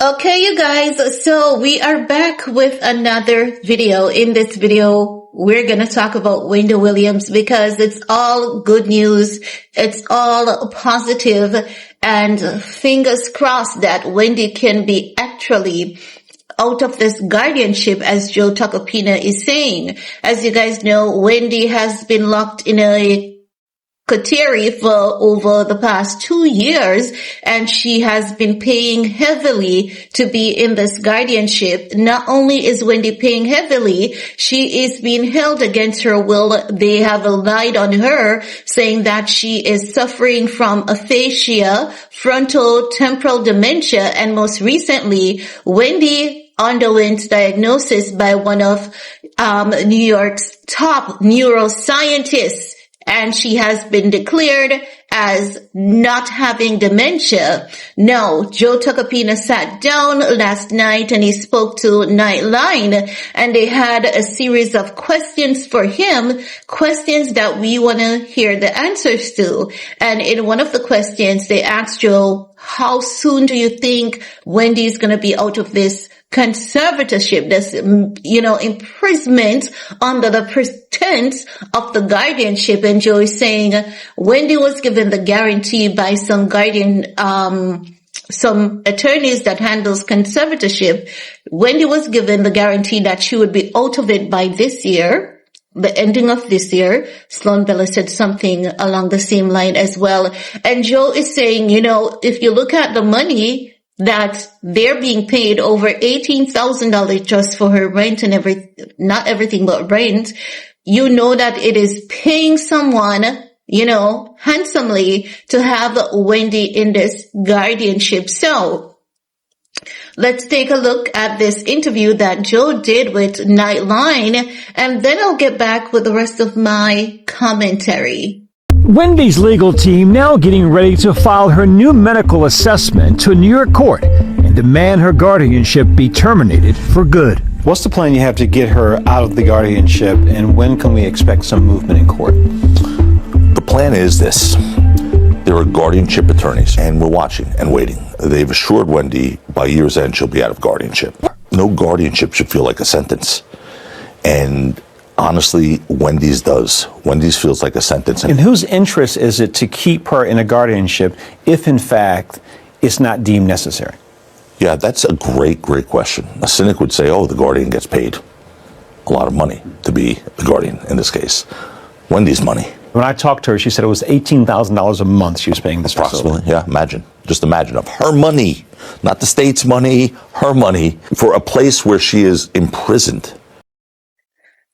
Okay, you guys, so we are back with another video. In this video, we're going to talk about Wendy Williams because it's all good news. It's all positive, and fingers crossed that Wendy can be actually out of this guardianship, as Joetacopina is saying. As you guys know, Wendy has been locked in a Kateri for over the past 2 years, and she has been paying heavily to be in this guardianship. Not only is Wendy paying heavily, she is being held against her will. They have lied on her, saying that she is suffering from aphasia, frontal temporal dementia, and most recently, Wendy underwent diagnosis by one of New York's top neuroscientists, and she has been declared as not having dementia. Now, Joetacopina sat down last night and he spoke to Nightline, and they had a series of questions for him, questions that we want to hear the answers to. And in one of the questions, they asked Joe, how soon do you think Wendy is going to be out of this conservatorship, this, imprisonment under the pretense of the guardianship? And Joe is saying Wendy was given the guarantee by some some attorneys that handles conservatorship. Wendy was given the guarantee that she would be out of it by this year, the ending of this year. Sloan Bella said something along the same line as well. And Joe is saying, if you look at the money that they're being paid, over $18,000 just for her rent and not everything but rent, that it is paying someone, handsomely to have Wendy in this guardianship. So let's take a look at this interview that Joe did with Nightline, and then I'll get back with the rest of my commentary. Wendy's legal team now getting ready to file her new medical assessment to a New York court and demand her guardianship be terminated for good. What's the plan you have to get her out of the guardianship, and when can we expect some movement in court? The plan is this. There are guardianship attorneys, and we're watching and waiting. They've assured Wendy by year's end she'll be out of guardianship. No guardianship should feel like a sentence. And honestly, Wendy's does. Wendy's feels like a sentence. In whose interest is it to keep her in a guardianship if, in fact, it's not deemed necessary? Yeah, that's a great question. A cynic would say, the guardian gets paid a lot of money to be the guardian in this case. Wendy's money. When I talked to her, she said it was $18,000 a month she was paying this approximately, facility. Yeah, imagine. Just imagine of her money, not the state's money, her money, for a place where she is imprisoned.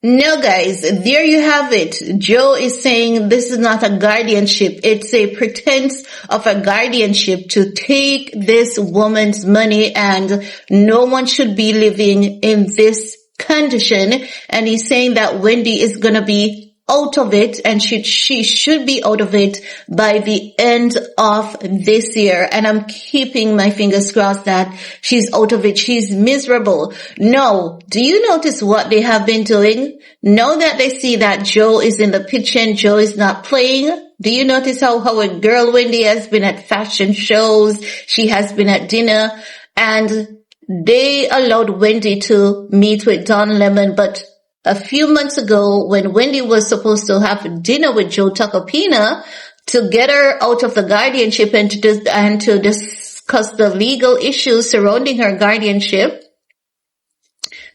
No, guys, there you have it. Joe is saying this is not a guardianship. It's a pretense of a guardianship to take this woman's money, and no one should be living in this condition. And he's saying that Wendy is going to be out of it, and she should be out of it by the end of this year. And I'm keeping my fingers crossed that she's out of it. She's miserable. No, do you notice what they have been doing? Now that they see that Joe is in the picture and Joe is not playing, do you notice how a girl Wendy has been at fashion shows? She has been at dinner, and they allowed Wendy to meet with Don Lemon. But a few months ago, when Wendy was supposed to have dinner with Joetacopina to get her out of the guardianship and to discuss the legal issues surrounding her guardianship,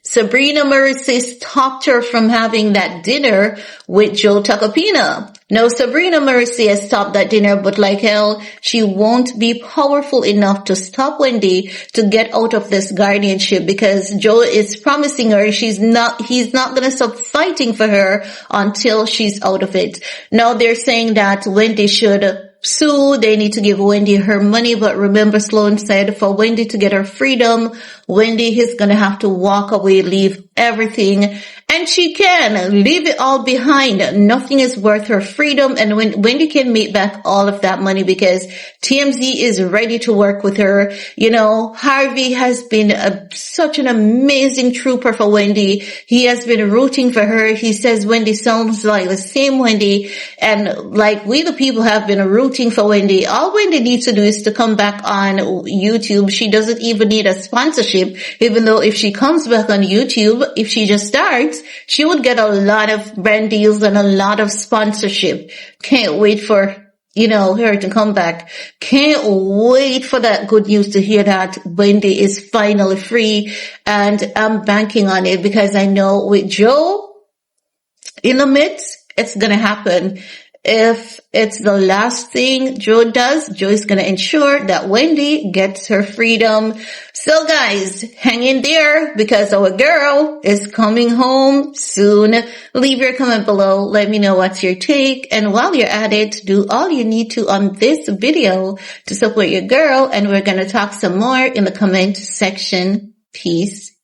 Sabrina Morrissey stopped her from having that dinner with Joetacopina. Now, Sabrina Morrissey has stopped that dinner, but like hell, she won't be powerful enough to stop Wendy to get out of this guardianship, because Joe is promising her he's not going to stop fighting for her until she's out of it. Now, they're saying that Wendy should sue. They need to give Wendy her money. But remember, Sloan said for Wendy to get her freedom, Wendy is going to have to walk away, leave everything, and she can leave it all behind. Nothing is worth her freedom, and when Wendy can make back all of that money because TMZ is ready to work with her. You know, Harvey has been such an amazing trooper for Wendy. He has been rooting for her. He says Wendy sounds like the same Wendy, and like we the people have been rooting for Wendy. All Wendy needs to do is to come back on YouTube. She doesn't even need a sponsorship, even though if she comes back on YouTube, if she just starts, she would get a lot of brand deals and a lot of sponsorship. Can't wait for, her to come back. Can't wait for that good news to hear that Wendy is finally free. And I'm banking on it because I know with Joe in the midst, it's going to happen. If it's the last thing Joe does, Joe is going to ensure that Wendy gets her freedom. So guys, hang in there because our girl is coming home soon. Leave your comment below. Let me know what's your take. And while you're at it, do all you need to on this video to support your girl. And we're going to talk some more in the comment section. Peace.